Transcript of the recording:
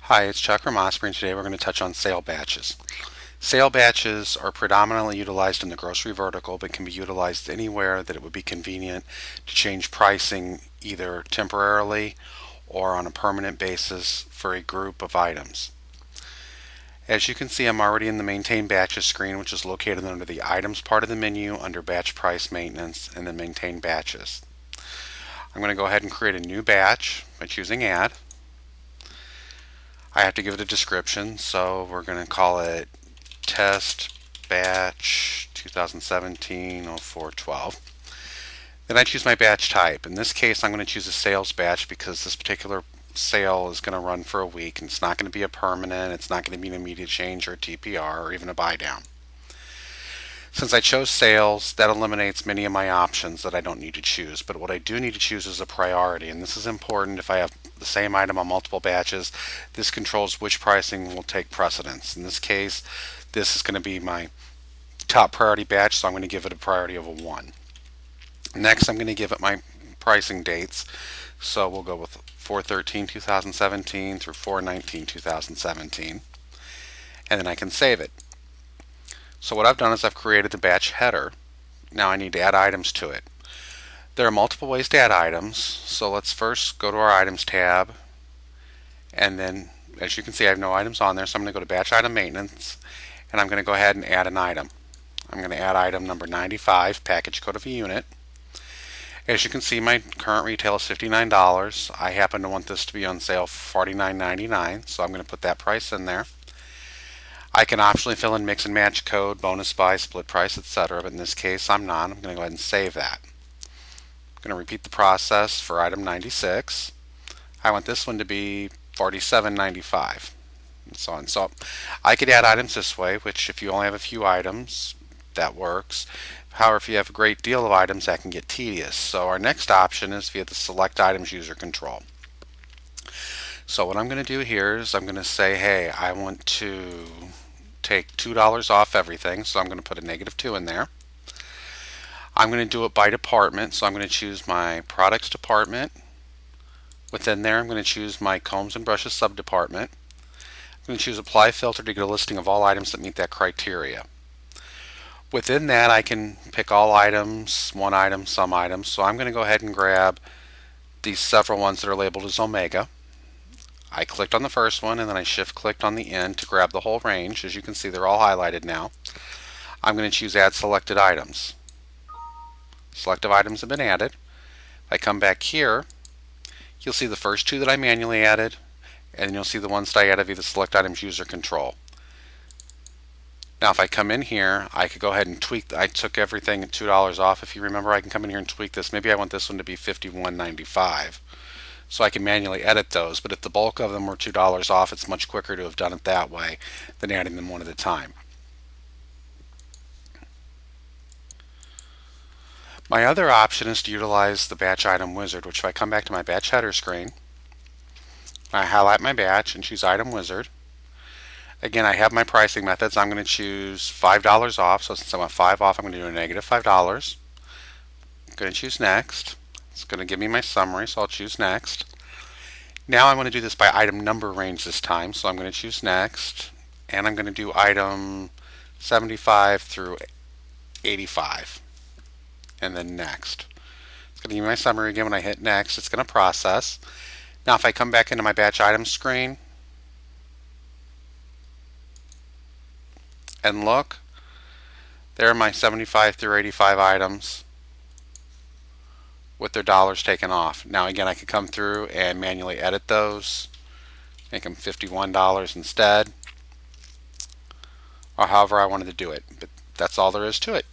Hi, it's Chuck from Osprey, and today we're going to touch on sale batches. Sale batches are predominantly utilized in the grocery vertical, but can be utilized anywhere that it would be convenient to change pricing either temporarily or on a permanent basis for a group of items. As you can see, I'm already in the Maintain Batches screen, which is located under the Items part of the menu under Batch Price Maintenance and then Maintain Batches. I'm going to go ahead and create a new batch by choosing Add. I have to give it a description, so we're going to call it Test Batch 2017-04-12. Then I choose my batch type. In this case, I'm going to choose a sales batch because this particular sale is going to run for a week and it's not going to be a permanent, it's not going to be an immediate change or a TPR or even a buy down. Since I chose sales, that eliminates many of my options that I don't need to choose. But what I do need to choose is a priority, and this is important if I have the same item on multiple batches. This controls which pricing will take precedence. In this case, this is going to be my top priority batch, so I'm going to give it a priority of a 1. Next, I'm going to give it my pricing dates. So we'll go with 4/13/2017 through 4/19/2017, and then I can save it. So what I've done is I've created the batch header. Now I need to add items to it. There are multiple ways to add items, so let's first go to our items tab, and then as you can see I have no items on there, so I'm going to go to batch item maintenance, and I'm going to go ahead and add an item. I'm going to add item number 95, package code of a unit. As you can see, my current retail is $59. I happen to want this to be on sale for $49.99, so I'm going to put that price in there. I can optionally fill in mix and match code, bonus buy, split price, etc. But in this case, I'm not. I'm going to go ahead and save that. I'm going to repeat the process for item 96. I want this one to be $47.95, and so on. So I could add items this way, which if you only have a few items, that works. However, if you have a great deal of items, that can get tedious. So our next option is via the Select Items user control. So what I'm going to do here is I'm going to say, hey, I want to take $2 off everything, so I'm going to put a -2 in there. I'm going to do it by department, so I'm going to choose my products department. Within there, I'm going to choose my combs and brushes subdepartment. I'm going to choose apply filter to get a listing of all items that meet that criteria. Within that, I can pick all items, one item, some items, so I'm going to go ahead and grab these several ones that are labeled as Omega. I clicked on the first one and then I shift clicked on the end to grab the whole range. As you can see, they're all highlighted now. I'm going to choose add selected items. Selective items have been added. If I come back here, you'll see the first two that I manually added, and you'll see the ones that I added via the select items user control. Now if I come in here, I could go ahead and tweak. I took everything at $2 off. If you remember, I can come in here and tweak this. Maybe I want this one to be $51.95. So I can manually edit those, but if the bulk of them were $2 off, it's much quicker to have done it that way than adding them one at a time. My other option is to utilize the batch item wizard, which if I come back to my batch header screen, I highlight my batch and choose item wizard. Again, I have my pricing methods. I'm going to choose $5 off, so since I want 5 off, I'm going to do a -$5. I'm going to choose next. It's going to give me my summary, so I'll choose next. Now I want to do this by item number range this time, so I'm going to choose next, and I'm going to do item 75 through 85, and then next. It's going to give me my summary again. When I hit next, it's going to process. Now if I come back into my batch items screen and look, there are my 75 through 85 items with their dollars taken off. Now again, I could come through and manually edit those, make them $51 instead, or however I wanted to do it. But that's all there is to it.